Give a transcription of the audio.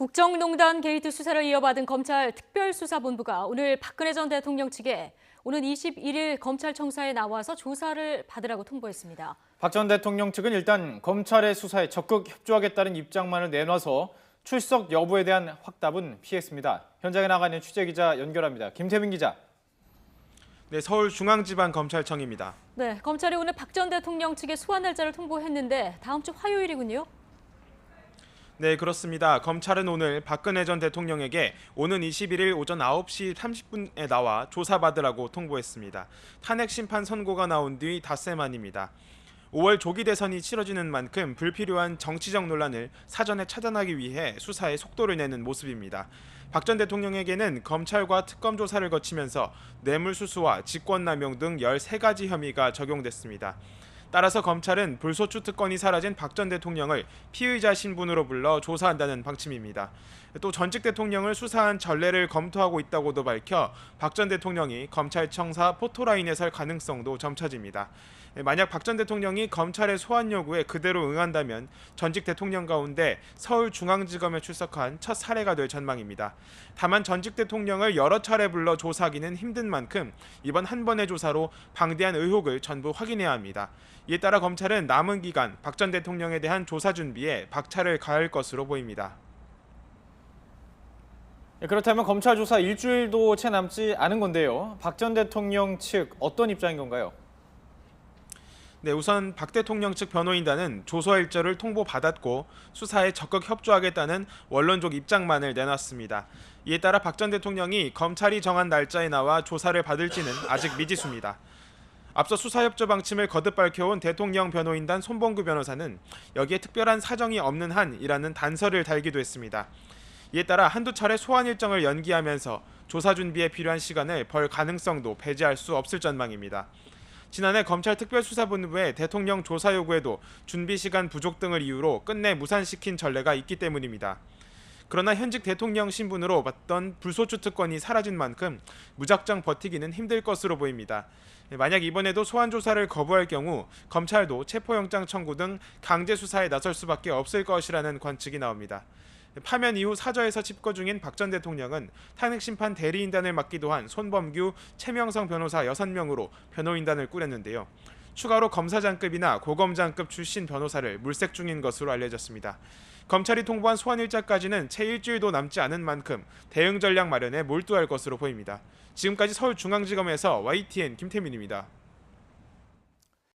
국정농단 게이트 수사를 이어받은 검찰 특별수사본부가 오늘 박근혜 전 대통령 측에 오는 21일 검찰청사에 나와서 조사를 받으라고 통보했습니다. 박 전 대통령 측은 일단 검찰의 수사에 적극 협조하겠다는 입장만을 내놔서 출석 여부에 대한 확답은 피했습니다. 현장에 나가 있는 취재기자 연결합니다. 김태민 기자. 네, 서울중앙지방검찰청입니다. 네, 검찰이 오늘 박 전 대통령 측의 소환 날짜를 통보했는데 다음 주 화요일이군요. 네, 그렇습니다. 검찰은 오늘 박근혜 전 대통령에게 오는 21일 오전 9시 30분에 나와 조사받으라고 통보했습니다. 탄핵 심판 선고가 나온 뒤 닷새 만입니다. 5월 조기 대선이 치러지는 만큼 불필요한 정치적 논란을 사전에 차단하기 위해 수사에 속도를 내는 모습입니다. 박 전 대통령에게는 검찰과 특검 조사를 거치면서 뇌물수수와 직권남용 등 13가지 혐의가 적용됐습니다. 따라서 검찰은 불소추 특권이 사라진 박 전 대통령을 피의자 신분으로 불러 조사한다는 방침입니다. 또 전직 대통령을 수사한 전례를 검토하고 있다고도 밝혀 박 전 대통령이 검찰청사 포토라인에 설 가능성도 점쳐집니다. 만약 박 전 대통령이 검찰의 소환 요구에 그대로 응한다면 전직 대통령 가운데 서울중앙지검에 출석한 첫 사례가 될 전망입니다. 다만 전직 대통령을 여러 차례 불러 조사하기는 힘든 만큼 이번 한 번의 조사로 방대한 의혹을 전부 확인해야 합니다. 이에 따라 검찰은 남은 기간 박 전 대통령에 대한 조사 준비에 박차를 가할 것으로 보입니다. 그렇다면 검찰 조사 일주일도 채 남지 않은 건데요. 박 전 대통령 측 어떤 입장인 건가요? 네, 우선 박 대통령 측 변호인단은 조서 일정을 통보받았고 수사에 적극 협조하겠다는 원론적 입장만을 내놨습니다. 이에 따라 박 전 대통령이 검찰이 정한 날짜에 나와 조사를 받을지는 아직 미지수입니다. 앞서 수사협조 방침을 거듭 밝혀온 대통령 변호인단 손봉구 변호사는 여기에 특별한 사정이 없는 한이라는 단서를 달기도 했습니다. 이에 따라 한두 차례 소환 일정을 연기하면서 조사 준비에 필요한 시간을 벌 가능성도 배제할 수 없을 전망입니다. 지난해 검찰 특별수사본부의 대통령 조사 요구에도 준비 시간 부족 등을 이유로 끝내 무산시킨 전례가 있기 때문입니다. 그러나 현직 대통령 신분으로 받던 불소추 특권이 사라진 만큼 무작정 버티기는 힘들 것으로 보입니다. 만약 이번에도 소환 조사를 거부할 경우 검찰도 체포영장 청구 등 강제 수사에 나설 수밖에 없을 것이라는 관측이 나옵니다. 파면 이후 사저에서 집거 중인 박 전 대통령은 탄핵심판 대리인단을 맡기도 한 손범규, 최명성 변호사 6명으로 변호인단을 꾸렸는데요. 추가로 검사장급이나 고검장급 출신 변호사를 물색 중인 것으로 알려졌습니다. 검찰이 통보한 소환 일자까지는 채 일주일도 남지 않은 만큼 대응 전략 마련에 몰두할 것으로 보입니다. 지금까지 서울중앙지검에서 YTN 김태민입니다.